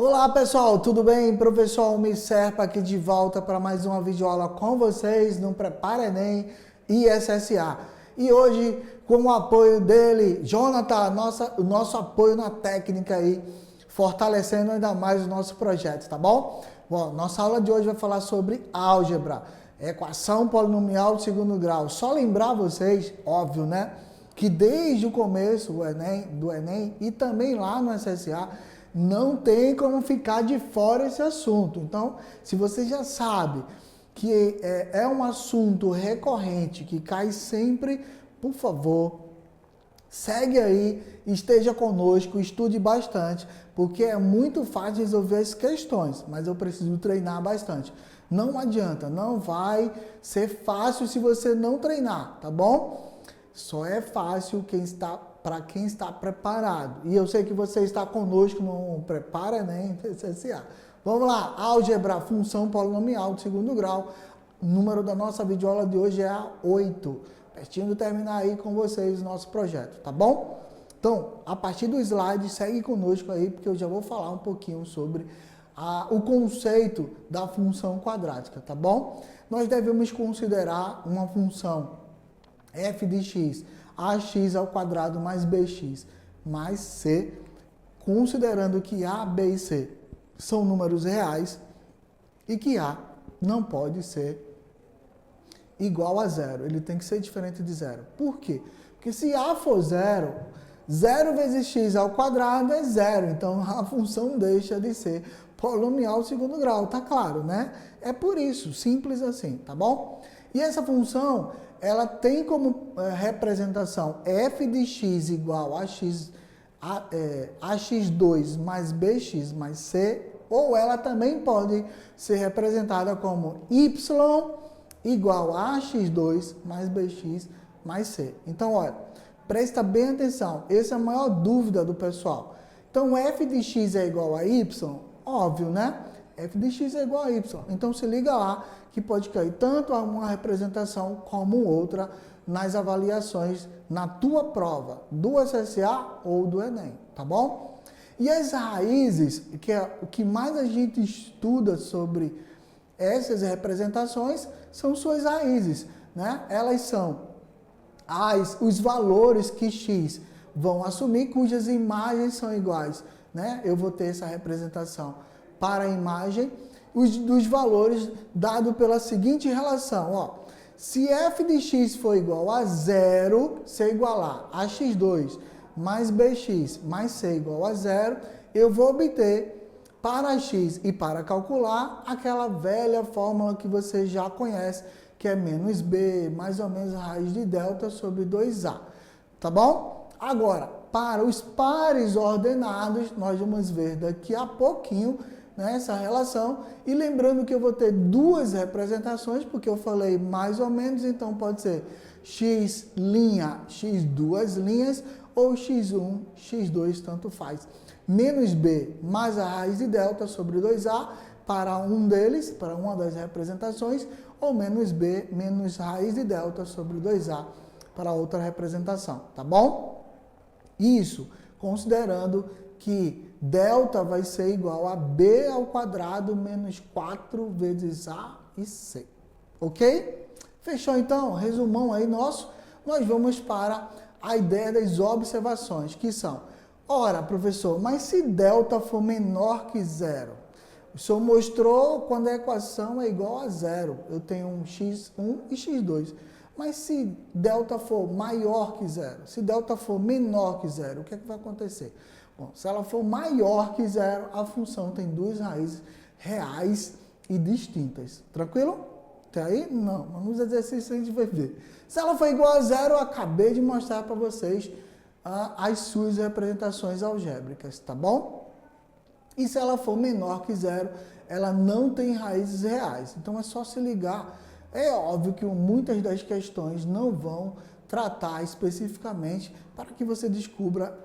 Olá pessoal, tudo bem? Professor Almir Serpa aqui de volta para mais uma videoaula com vocês no Prepara Enem e SSA. E hoje, com o apoio dele, Jonathan, o nosso apoio na técnica aí, fortalecendo ainda mais o nosso projeto, tá bom? Bom, nossa aula de hoje vai falar sobre álgebra, equação polinomial de segundo grau. Só lembrar vocês, óbvio, né? Que desde o começo do Enem e também lá no SSA, não tem como ficar de fora esse assunto. Então, se você já sabe que é um assunto recorrente, que cai sempre, por favor, segue aí, esteja conosco, estude bastante, porque é muito fácil resolver as questões, mas eu preciso treinar bastante. Não adianta, não vai ser fácil se você não treinar, tá bom? Só é fácil para quem está preparado. E eu sei que você está conosco no Prepara Enem SSA. Vamos lá, álgebra, função polinomial de segundo grau. O número da nossa videoaula de hoje é a 8. Pertinho de terminar aí com vocês o nosso projeto, tá bom? Então, a partir do slide, segue conosco aí, porque eu já vou falar um pouquinho sobre o conceito da função quadrática, tá bom? Nós devemos considerar uma função f de x, ax ao quadrado mais bx mais c, considerando que a, b e c são números reais e que a não pode ser igual a zero, ele tem que ser diferente de zero. Por quê? Porque se a for zero, 0 vezes x ao quadrado é zero, então a função deixa de ser polinomial segundo grau, tá claro, né? É por isso, simples assim, tá bom? E essa função, ela tem como representação f de x igual a ax2 mais bx mais c, ou ela também pode ser representada como y igual a ax2 mais bx mais c. Então, olha, presta bem atenção, essa é a maior dúvida do pessoal. Então, f de x é igual a y? Óbvio, né? F de x é igual a y. Então, se liga lá que pode cair tanto uma representação como outra nas avaliações na tua prova, do SSA ou do Enem, tá bom? E as raízes, que é o que mais a gente estuda sobre essas representações, são suas raízes, né? Elas são os valores que x vão assumir, cujas imagens são iguais, né? Eu vou ter essa representação para a imagem dos valores dado pela seguinte relação, ó. Se f de x for igual a zero, se igualar a x2 mais bx mais c igual a zero, eu vou obter para x e para calcular aquela velha fórmula que você já conhece, que é menos b, mais ou menos a raiz de delta sobre 2a, tá bom? Agora, para os pares ordenados, nós vamos ver daqui a pouquinho essa relação, e lembrando que eu vou ter duas representações, porque eu falei mais ou menos, então pode ser x', x duas linhas, ou x1, x2, tanto faz. Menos b mais a raiz de delta sobre 2a para um deles, para uma das representações, ou menos b menos raiz de delta sobre 2a para outra representação, tá bom? Isso, considerando que delta vai ser igual a b ao quadrado menos 4 vezes a e c. Ok? Fechou então? Resumão aí nosso. Nós vamos para a ideia das observações, que são: ora, professor, mas se delta for menor que zero? O senhor mostrou quando a equação é igual a zero. Eu tenho um x1 e x2. Mas se delta for maior que zero, se delta for menor que zero, o que é que vai acontecer? Bom, se ela for maior que zero, a função tem duas raízes reais e distintas. Tranquilo? Até aí? Não. Nos exercícios a gente vai ver. Se ela for igual a zero, eu acabei de mostrar para vocês as suas representações algébricas, tá bom? E se ela for menor que zero, ela não tem raízes reais. Então é só se ligar. É óbvio que muitas das questões não vão tratar especificamente para que você descubra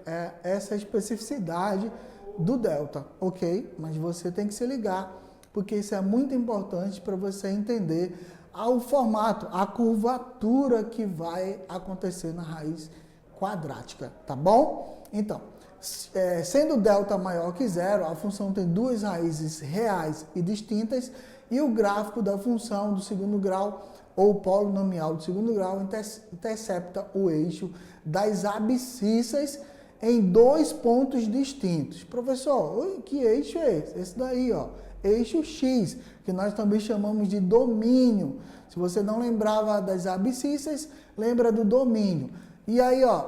essa especificidade do delta, ok? Mas você tem que se ligar, porque isso é muito importante para você entender o formato, a curvatura que vai acontecer na raiz quadrática, tá bom? Então, sendo delta maior que zero, a função tem duas raízes reais e distintas, e o gráfico da função do segundo grau ou polinomial do segundo grau intercepta o eixo das abscissas em dois pontos distintos. Professor, que eixo é esse? Esse daí, ó, eixo X, que nós também chamamos de domínio. Se você não lembrava das abscissas, lembra do domínio. E aí, ó,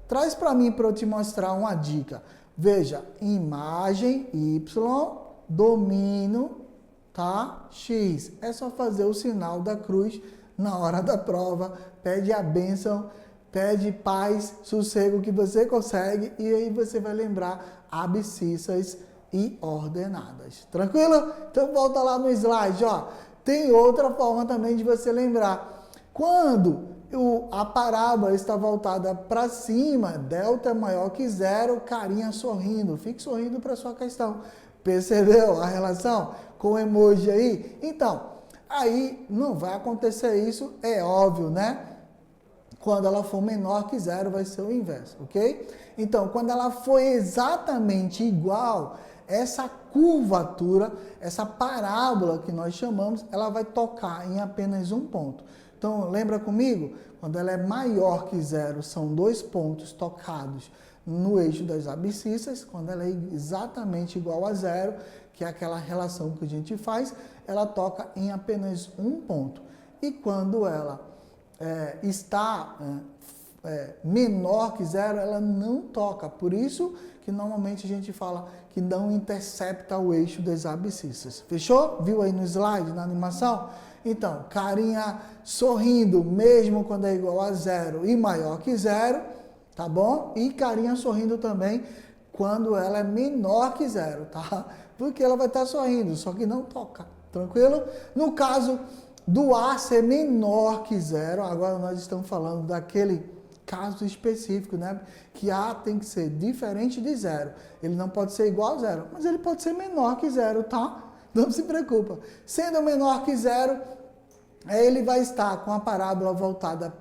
traz para mim para eu te mostrar uma dica. Veja, imagem Y, domínio, tá? X. É só fazer o sinal da cruz na hora da prova. Pede a bênção, pede paz, sossego que você consegue e aí você vai lembrar abscissas e ordenadas. Tranquilo? Então volta lá no slide, ó. Tem outra forma também de você lembrar. Quando a parábola está voltada para cima, delta é maior que zero, carinha sorrindo. Fique sorrindo para sua questão. Percebeu a relação com o emoji aí? Então, aí não vai acontecer isso, é óbvio, né? Quando ela for menor que zero, vai ser o inverso, ok? Então, quando ela for exatamente igual, essa curvatura, essa parábola que nós chamamos, ela vai tocar em apenas um ponto. Então, lembra comigo? Quando ela é maior que zero, são dois pontos tocados no eixo das abscissas. Quando ela é exatamente igual a zero, que é aquela relação que a gente faz, ela toca em apenas um ponto. E quando ela está menor que zero, ela não toca. Por isso que normalmente a gente fala que não intercepta o eixo das abscissas. Fechou? Viu aí no slide, na animação? Então, carinha sorrindo, mesmo quando é igual a zero e maior que zero, tá bom? E carinha sorrindo também quando ela é menor que zero, tá? Porque ela vai estar sorrindo, só que não toca, tranquilo? No caso do A ser menor que zero, agora nós estamos falando daquele caso específico, né? Que A tem que ser diferente de zero. Ele não pode ser igual a zero, mas ele pode ser menor que zero, tá? Não se preocupa. Sendo menor que zero, ele vai estar com a parábola voltada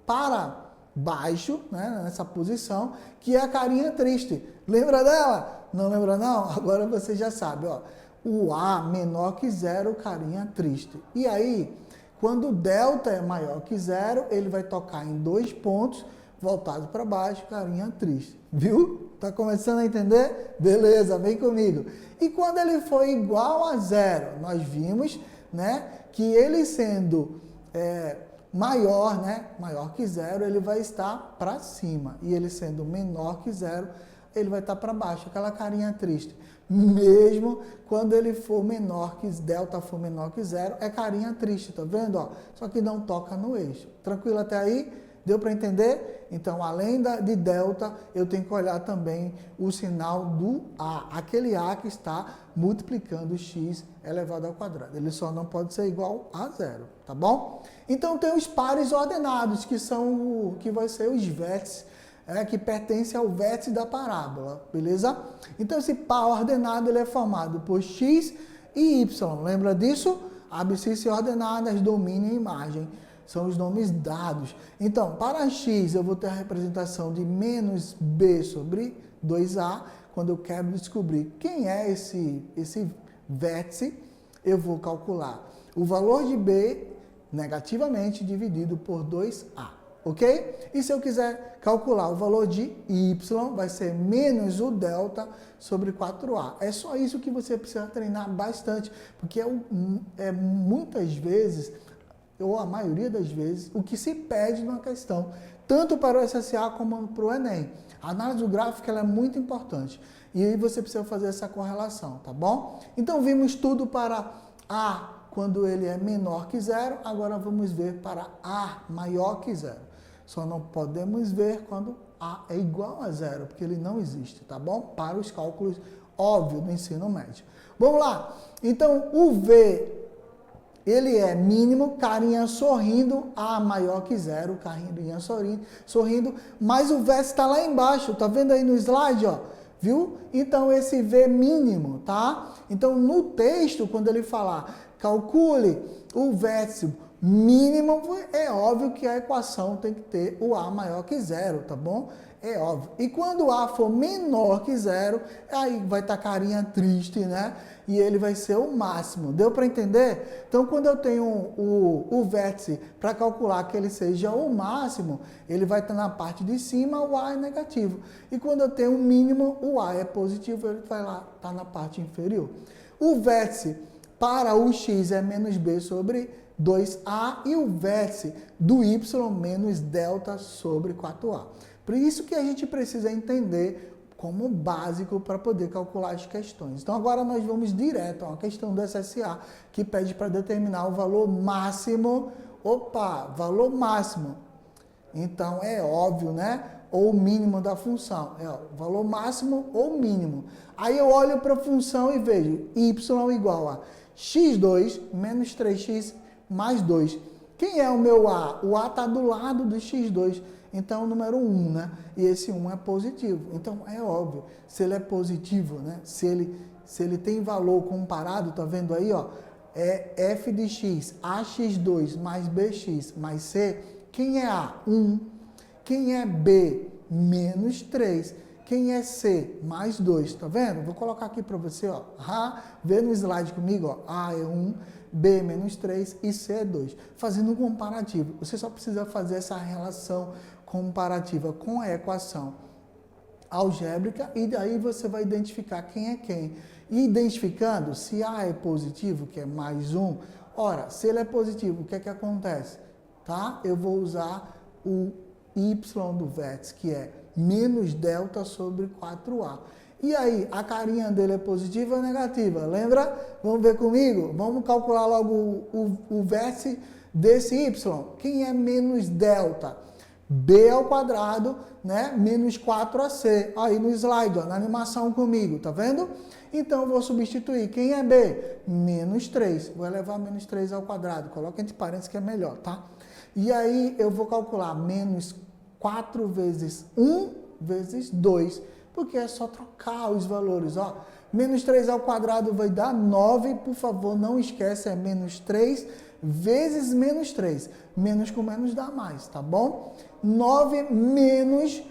para baixo, né, nessa posição, que é a carinha triste. Lembra dela? Não lembra não? Agora você já sabe, ó. O A menor que zero, carinha triste. E aí, quando o delta é maior que zero, ele vai tocar em dois pontos, voltado para baixo, carinha triste. Viu? Tá começando a entender? Beleza, vem comigo. E quando ele for igual a zero, nós vimos, né, que ele sendo maior, né, maior que zero, ele vai estar para cima. E ele sendo menor que zero, ele vai estar para baixo, aquela carinha triste. Mesmo quando ele for menor que delta for menor que zero, é carinha triste, tá vendo? Ó, só que não toca no eixo. Tranquilo até aí? Deu para entender? Então, além de delta, eu tenho que olhar também o sinal do A. Aquele A que está multiplicando x elevado ao quadrado. Ele só não pode ser igual a zero, tá bom? Então, tem os pares ordenados, que vai ser os vértices, que pertencem ao vértice da parábola, beleza? Então, esse par ordenado ele é formado por x e y. Lembra disso? Abscissas ordenadas, domínio e imagem. São os nomes dados. Então, para x, eu vou ter a representação de menos b sobre 2a. Quando eu quero descobrir quem é esse vértice, eu vou calcular o valor de b negativamente dividido por 2a. Ok? E se eu quiser calcular o valor de y, vai ser menos o delta sobre 4a. É só isso que você precisa treinar bastante, porque muitas vezes, ou a maioria das vezes, o que se pede numa questão, tanto para o SSA como para o Enem. A análise gráfica ela é muito importante. E aí você precisa fazer essa correlação, tá bom? Então vimos tudo para A quando ele é menor que zero, agora vamos ver para A maior que zero. Só não podemos ver quando A é igual a zero, porque ele não existe, tá bom? Para os cálculos óbvios do ensino médio. Vamos lá. Então, o V, ele é mínimo, carinha sorrindo, A maior que zero, carinha sorrindo, mas o vértice está lá embaixo, tá vendo aí no slide, ó? Viu? Então, esse V mínimo, tá? Então, no texto, quando ele falar, calcule o vértice mínimo, é óbvio que a equação tem que ter o A maior que zero, tá bom? É óbvio. E quando A for menor que zero, aí vai estar carinha triste, né? E ele vai ser o máximo. Deu para entender? Então, quando eu tenho o vértice para calcular que ele seja o máximo, ele vai estar na parte de cima, o A é negativo. E quando eu tenho o mínimo, o A é positivo, ele vai lá, estar na parte inferior. O vértice para o x é menos b sobre 2a e o vértice do y menos delta sobre 4a. Por isso que a gente precisa entender como básico para poder calcular as questões. Então agora nós vamos direto a uma questão do SSA, que pede para determinar o valor máximo. Opa, valor máximo. Então é óbvio, né? Ou mínimo da função. É ó, valor máximo ou mínimo. Aí eu olho para a função e vejo y igual a x2 menos 3x mais 2. Quem é o meu A? O A está do lado do x2. Então, o número 1, né? E esse 1 é positivo. Então, é óbvio, se ele é positivo, né? Se ele tem valor comparado, tá vendo aí, ó? É f de x, ax2 mais bx mais c. Quem é A? 1. Quem é B? Menos 3. Quem é C? Mais 2, tá vendo? Vou colocar aqui para você, ó. Vê no slide comigo, ó. A é 1, B menos 3 e C é 2. Fazendo um comparativo. Você só precisa fazer essa relação comparativa com a equação algébrica e daí você vai identificar quem é quem. E identificando, se A é positivo, que é mais 1, ora, se ele é positivo, o que é que acontece? Tá? Eu vou usar o y do vértice, que é menos delta sobre 4a. E aí, a carinha dele é positiva ou negativa? Lembra? Vamos ver comigo? Vamos calcular logo o vértice desse y. Quem é menos delta? B ao quadrado, né? Menos 4ac. Aí no slide, ó, na animação comigo, tá vendo? Então, eu vou substituir. Quem é B? Menos 3. Vou elevar menos 3 ao quadrado. Coloca entre parênteses que é melhor, tá? E aí, eu vou calcular menos 4 vezes 1 vezes 2. Porque é só trocar os valores, ó. Menos 3 ao quadrado vai dar 9. Por favor, não esquece, é menos 3 vezes menos 3. Menos com menos dá mais, tá bom? 9 menos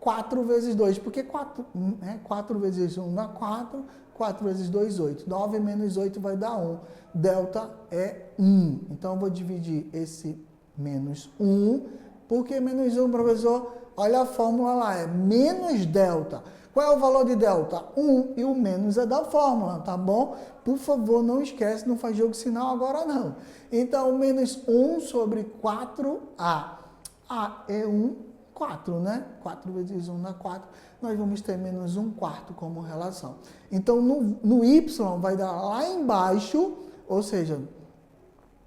4 vezes 2. Porque 4 vezes 1 dá 4. 4 vezes 2, 8. 9 menos 8 vai dar 1. Delta é 1. Então, eu vou dividir esse menos 1. Por que menos 1, professor? Olha a fórmula lá, é menos delta. Qual é o valor de delta? 1 e o menos é da fórmula, tá bom? Por favor, não esquece, não faz jogo sinal agora não. Então, menos 1 sobre 4a. A é 1, 4, né? 4 vezes 1 dá 4. Nós vamos ter menos 1 quarto como relação. Então, no y vai dar lá embaixo, ou seja,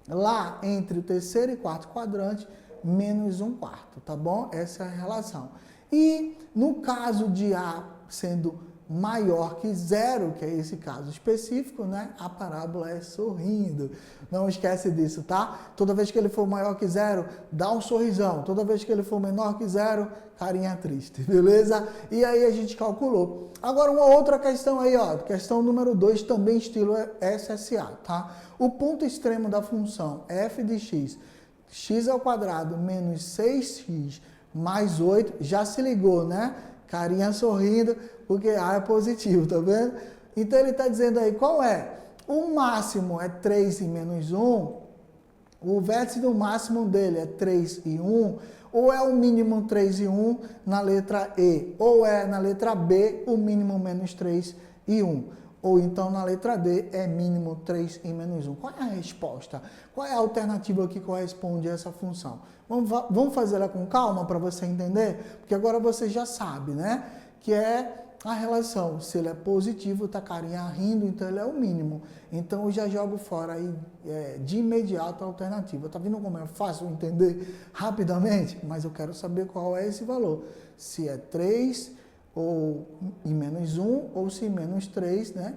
lá entre o terceiro e quarto quadrante, menos 1 quarto, tá bom? Essa é a relação. E no caso de A sendo maior que zero, que é esse caso específico, né? A parábola é sorrindo. Não esquece disso, tá? Toda vez que ele for maior que zero, dá um sorrisão. Toda vez que ele for menor que zero, carinha triste, beleza? E aí a gente calculou. Agora uma outra questão aí, ó. Questão número 2, também estilo SSA, tá? O ponto extremo da função f de x, x ao quadrado menos 6x mais 8, já se ligou, né? Carinha sorrindo, porque A é positivo, tá vendo? Então ele está dizendo aí, qual é? O máximo é 3 e menos 1, o vértice do máximo dele é 3 e 1, ou é o mínimo 3 e 1 na letra E, ou é na letra B o mínimo menos 3 e 1. Ou então na letra D é mínimo 3 e menos 1. Qual é a resposta? Qual é a alternativa que corresponde a essa função? Vamos fazer ela com calma para você entender? Porque agora você já sabe, né? Que é a relação. Se ele é positivo, tá carinha rindo, então ele é o mínimo. Então eu já jogo fora aí de imediato a alternativa. Tá vendo como é fácil entender rapidamente? Mas eu quero saber qual é esse valor. Se é 3 ou e menos 1, ou se menos 3, né?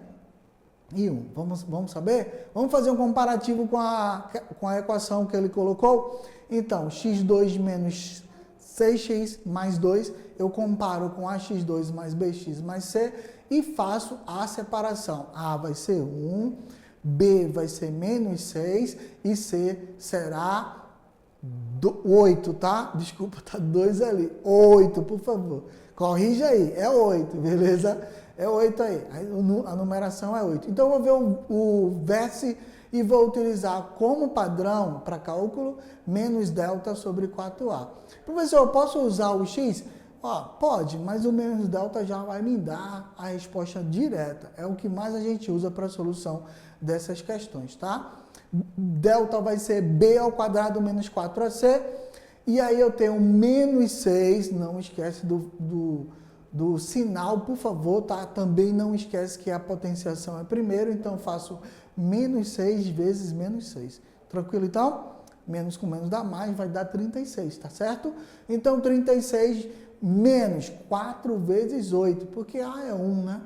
E 1. Vamos saber? Vamos fazer um comparativo com a equação que ele colocou? Então, x2 menos 6x mais 2, eu comparo com ax2 mais bx mais c e faço a separação. A vai ser 1, B vai ser menos 6 e C será 8, tá? Desculpa, tá 2 ali. 8, por favor. Corrija aí, é 8, beleza? É 8 aí. A numeração é 8. Então, eu vou ver o vértice e vou utilizar como padrão para cálculo menos delta sobre 4A. Professor, eu posso usar o x? Pode, mas o menos delta já vai me dar a resposta direta. É o que mais a gente usa para a solução dessas questões, tá? Delta vai ser b ao quadrado menos 4ac. E aí eu tenho menos 6, não esquece do sinal, por favor, tá? Também não esquece que a potenciação é primeiro, então eu faço menos 6 vezes menos 6. Tranquilo, então? Menos com menos dá mais, vai dar 36, tá certo? Então, 36 menos 4 vezes 8, porque A é 1, né?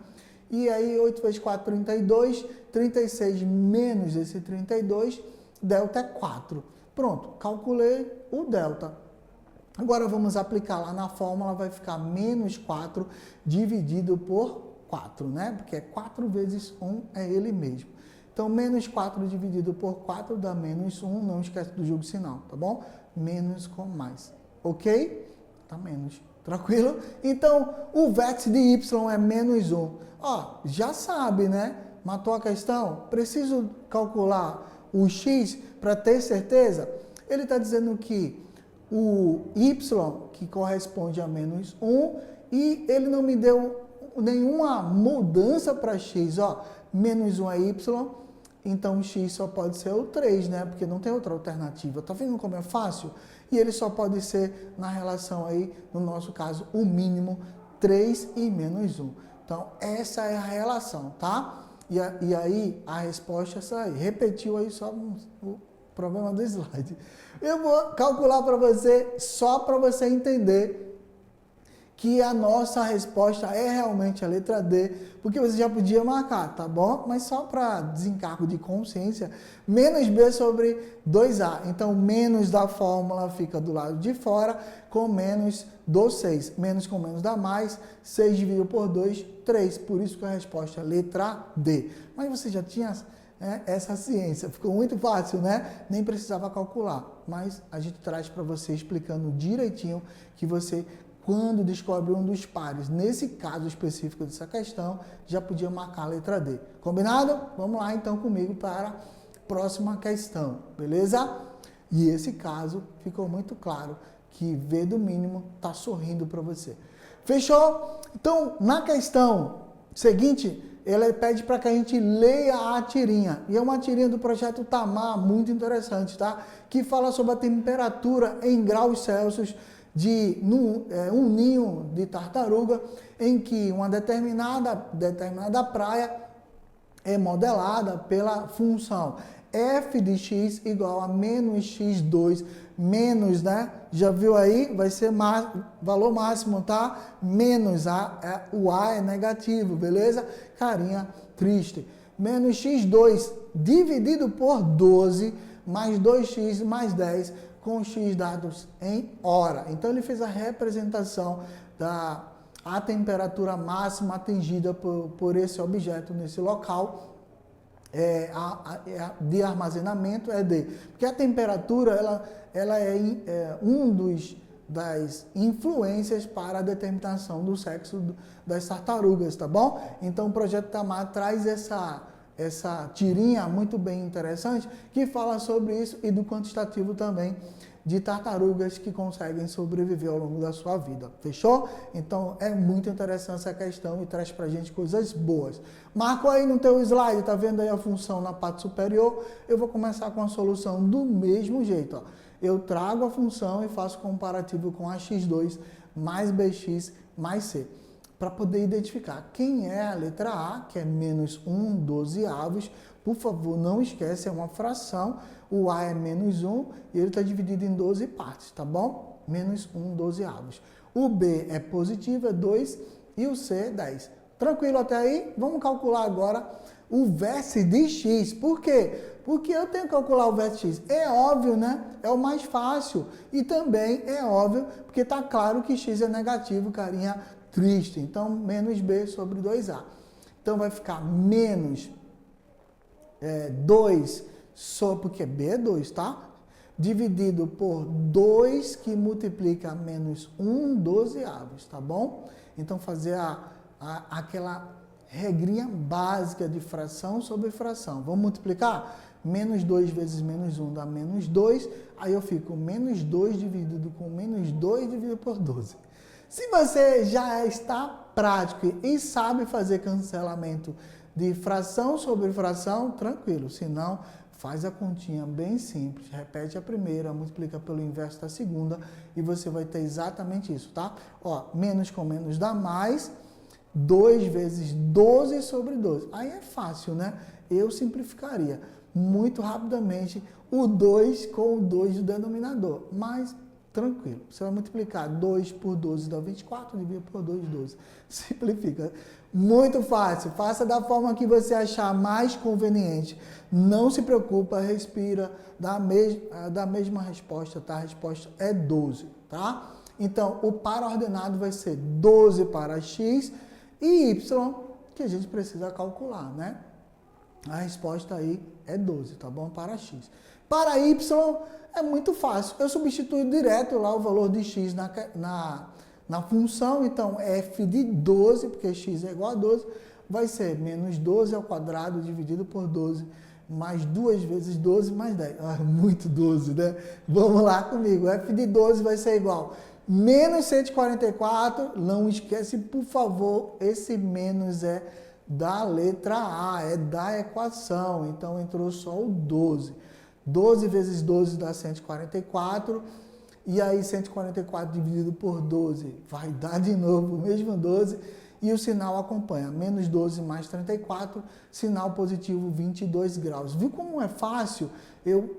E aí, 8 vezes 4, 32. 36 menos esse 32, delta é 4. Pronto, calculei o delta. Agora, vamos aplicar lá na fórmula, vai ficar menos 4 dividido por 4, né? Porque 4 vezes 1 é ele mesmo. Então, menos 4 dividido por 4 dá menos 1, não esquece do jogo sinal, tá bom? Menos com mais, ok? Tá menos, tranquilo? Então, o vértice de y é menos 1. Já sabe, né? Matou a questão? Preciso calcular o x para ter certeza? Ele está dizendo que o y, que corresponde a menos 1, e ele não me deu nenhuma mudança para x, menos 1 é y, então x só pode ser o 3, né? Porque não tem outra alternativa. Tá vendo como é fácil? E ele só pode ser na relação aí, no nosso caso, o mínimo 3 e menos 1. Então, essa é a relação, tá? E aí, a resposta é essa aí. Repetiu aí só o problema do slide. Eu vou calcular para você, só para você entender que a nossa resposta é realmente a letra D, porque você já podia marcar, tá bom? Mas só para desencargo de consciência, menos B sobre 2A. Então, menos da fórmula fica do lado de fora, com menos do 6. Menos com menos dá mais, 6 dividido por 2, 3. Por isso que a resposta é letra D. Mas você já tinha essa ciência, ficou muito fácil, né? Nem precisava calcular. Mas a gente traz para você explicando direitinho que você, quando descobre um dos pares, nesse caso específico dessa questão, já podia marcar a letra D. Combinado? Vamos lá então comigo para a próxima questão, beleza? E esse caso ficou muito claro que V do mínimo está sorrindo para você. Fechou? Então, na questão seguinte, ele pede para que a gente leia a tirinha. E é uma tirinha do projeto Tamar, muito interessante, tá? Que fala sobre a temperatura em graus Celsius de um ninho de tartaruga, em que uma determinada praia é modelada pela função f de x igual a menos x2, menos, né? Já viu aí? Vai ser valor máximo, tá? Menos o a é negativo, beleza? Carinha triste. Menos x2 dividido por 12, mais 2x mais 10, com x dados em hora. Então, ele fez a representação da temperatura máxima atingida por esse objeto nesse local de armazenamento é D. Porque a temperatura ela é das influências para a determinação do sexo das tartarugas, tá bom? Então, o projeto Tamar traz essa tirinha muito bem interessante que fala sobre isso e do quantitativo também de tartarugas que conseguem sobreviver ao longo da sua vida. Fechou? Então, é muito interessante essa questão e traz pra gente coisas boas. Marco aí no teu slide, tá vendo aí a função na parte superior? Eu vou começar com a solução do mesmo jeito, Eu trago a função e faço comparativo com a x2 mais bx mais c, para poder identificar quem é a letra A, que é menos 1/12. Por favor, não esquece, é uma fração, o A é menos 1 e ele está dividido em 12 partes, tá bom? Menos 1/12. O B é positivo, é 2, e o C é 10. Tranquilo até aí? Vamos calcular agora o vértice de x. Por quê? Porque eu tenho que calcular o vértice x. É óbvio, né? É o mais fácil. E também é óbvio, porque está claro que x é negativo, carinha triste. Então, menos B sobre 2A. Então, vai ficar menos 2, porque B é 2, tá? dividido por 2 que multiplica menos 1 dozeavos, tá bom? Então, fazer aquela regrinha básica de fração sobre fração. Vamos multiplicar? Menos 2 vezes menos 1 dá menos 2. Aí eu fico menos 2 dividido com menos 2 dividido por 12. Se você já está prático e sabe fazer cancelamento de fração sobre fração, tranquilo. Se não, faz a continha bem simples. Repete a primeira, multiplica pelo inverso da segunda e você vai ter exatamente isso, tá? Ó, menos com menos dá mais. 2 vezes 12 sobre 12. Aí é fácil, né? Eu simplificaria muito rapidamente o 2 com o 2 do denominador. Mas, tranquilo. Você vai multiplicar 2 por 12 dá 24, divide por 2, 12. Simplifica. Muito fácil. Faça da forma que você achar mais conveniente. Não se preocupa, respira, dá a mesma resposta, tá? A resposta é 12, tá? Então, o par ordenado vai ser 12 para x e y, que a gente precisa calcular, né? A resposta aí é 12, tá bom? Para x. Para y, é muito fácil. Eu substituo direto lá o valor de x na função. Então, f de 12, porque x é igual a 12, vai ser menos 12 ao quadrado dividido por 12, mais 2 vezes 12 mais 10. Ah, muito 12, né? Vamos lá comigo. F de 12 vai ser igual menos 144, não esquece, por favor, esse menos é da letra A, é da equação, então entrou só o 12. 12 vezes 12 dá 144, e aí 144 dividido por 12 vai dar de novo o mesmo 12, e o sinal acompanha, menos 12 mais 34, sinal positivo 22 graus. Viu como é fácil? Eu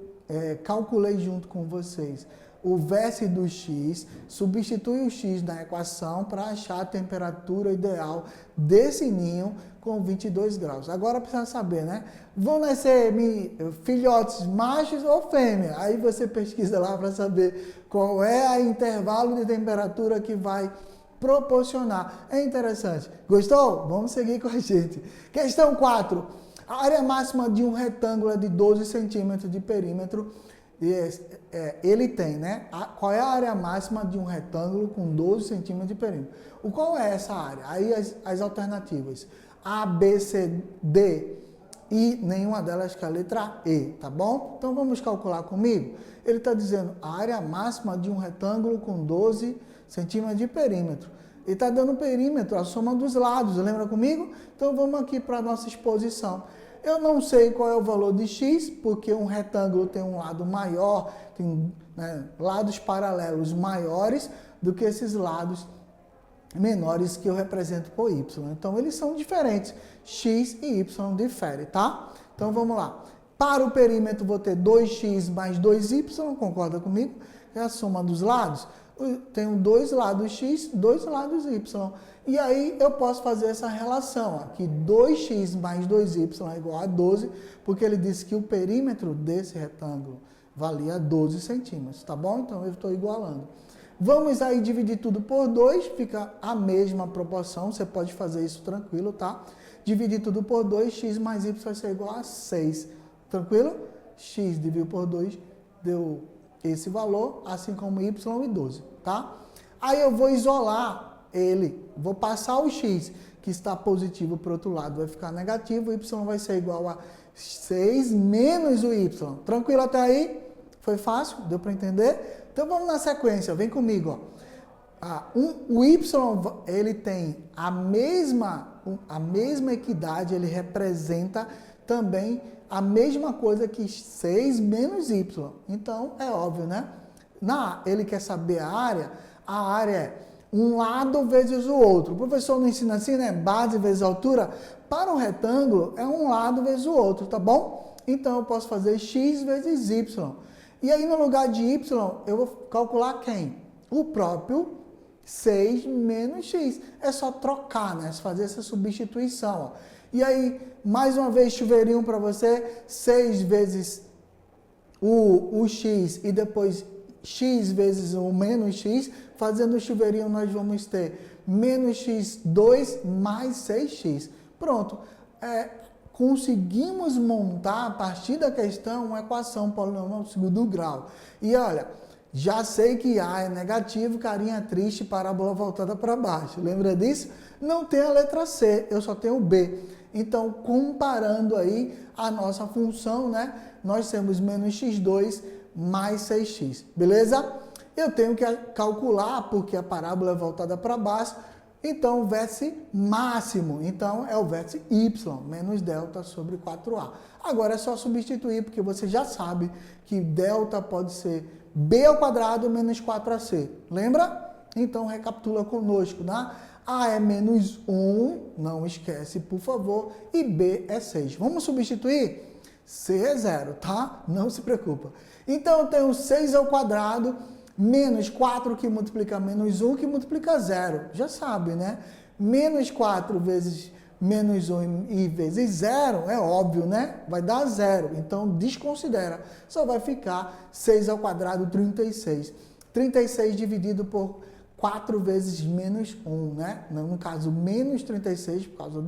calculei junto com vocês o vértice do x, substitui o x na equação para achar a temperatura ideal desse ninho com 22 graus. Agora precisa saber, né? Vão nascer filhotes machos ou fêmea? Aí você pesquisa lá para saber qual é o intervalo de temperatura que vai proporcionar. É interessante. Gostou? Vamos seguir com a gente. Questão 4. A área máxima de um retângulo é de 12 centímetros de perímetro. Ele tem, né? Qual é a área máxima de um retângulo com 12 centímetros de perímetro? Qual é essa área? Aí as alternativas. A, B, C, D e nenhuma delas que é a letra E, tá bom? Então vamos calcular comigo. Ele está dizendo a área máxima de um retângulo com 12 centímetros de perímetro. Ele está dando o perímetro, a soma dos lados, lembra comigo? Então vamos aqui para a nossa exposição. Eu não sei qual é o valor de x, porque um retângulo tem um lado maior, tem lados paralelos maiores do que esses lados menores que eu represento por y. Então, eles são diferentes. X e y diferem, tá? Então, vamos lá. Para o perímetro, vou ter 2x mais 2y, concorda comigo? É a soma dos lados. Tenho 2 lados x, 2 lados y. E aí, eu posso fazer essa relação. Aqui, 2x mais 2y é igual a 12, porque ele disse que o perímetro desse retângulo valia 12 centímetros, tá bom? Então, eu estou igualando. Vamos aí dividir tudo por 2, fica a mesma proporção, você pode fazer isso tranquilo, tá? Dividir tudo por 2, x mais y vai ser igual a 6, tranquilo? X dividido por 2 deu esse valor, assim como y e 12, tá? Aí eu vou isolar ele, vou passar o x, que está positivo para o outro lado, vai ficar negativo, o y vai ser igual a 6 menos o y. Tranquilo até aí? Foi fácil? Deu para entender? Então vamos na sequência, vem comigo. Ó. O y, ele tem a mesma equidade, ele representa também a mesma coisa que 6 menos y. Então, é óbvio, né? Ele quer saber a área é um lado vezes o outro. O professor não ensina assim, né? Base vezes altura. Para um retângulo, é um lado vezes o outro, tá bom? Então, eu posso fazer x vezes y. E aí, no lugar de y, eu vou calcular quem? O próprio 6 menos x. É só trocar, né? Fazer essa substituição. Ó. E aí, mais uma vez, chuveirinho para você. 6 vezes o x e depois x vezes o menos x. Fazendo o chuveirinho, nós vamos ter menos x2 mais 6x. Pronto. conseguimos montar, a partir da questão, uma equação polinomial do segundo grau. E olha, já sei que A é negativo, carinha triste, parábola voltada para baixo. Lembra disso? Não tem a letra C, eu só tenho o B. Então, comparando aí a nossa função, né? Nós temos menos x2 mais 6x, beleza? Eu tenho que calcular, porque a parábola é voltada para baixo, então o vértice máximo, então é o vértice y, menos delta sobre 4a. Agora é só substituir, porque você já sabe que delta pode ser b ao quadrado menos 4ac. Lembra? Então recapitula conosco, né? A é menos 1, não esquece, por favor, e b é 6. Vamos substituir? C é 0, tá? Não se preocupa. Então eu tenho 6 ao quadrado menos 4 que multiplica menos 1 que multiplica 0. Já sabe, né? Menos 4 vezes menos 1 e vezes 0, é óbvio, né? Vai dar 0. Então, desconsidera. Só vai ficar 6 ao quadrado, 36. 36 dividido por 4 vezes menos 1, né? No caso, menos 36 por causa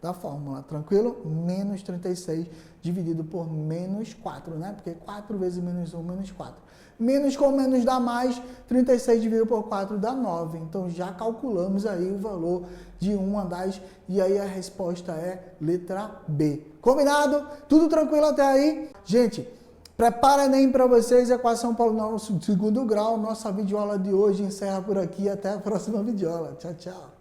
da fórmula, tranquilo? Menos 36 dividido por menos 4, né? Porque 4 vezes menos 1, menos 4. Menos com menos dá mais, 36 dividido por 4 dá 9. Então, já calculamos aí o valor de uma das, e aí a resposta é letra B. Combinado? Tudo tranquilo até aí? Gente, prepara Enem para vocês, equação polinomial segundo grau. Nossa videoaula de hoje encerra por aqui. Até a próxima videoaula. Tchau, tchau.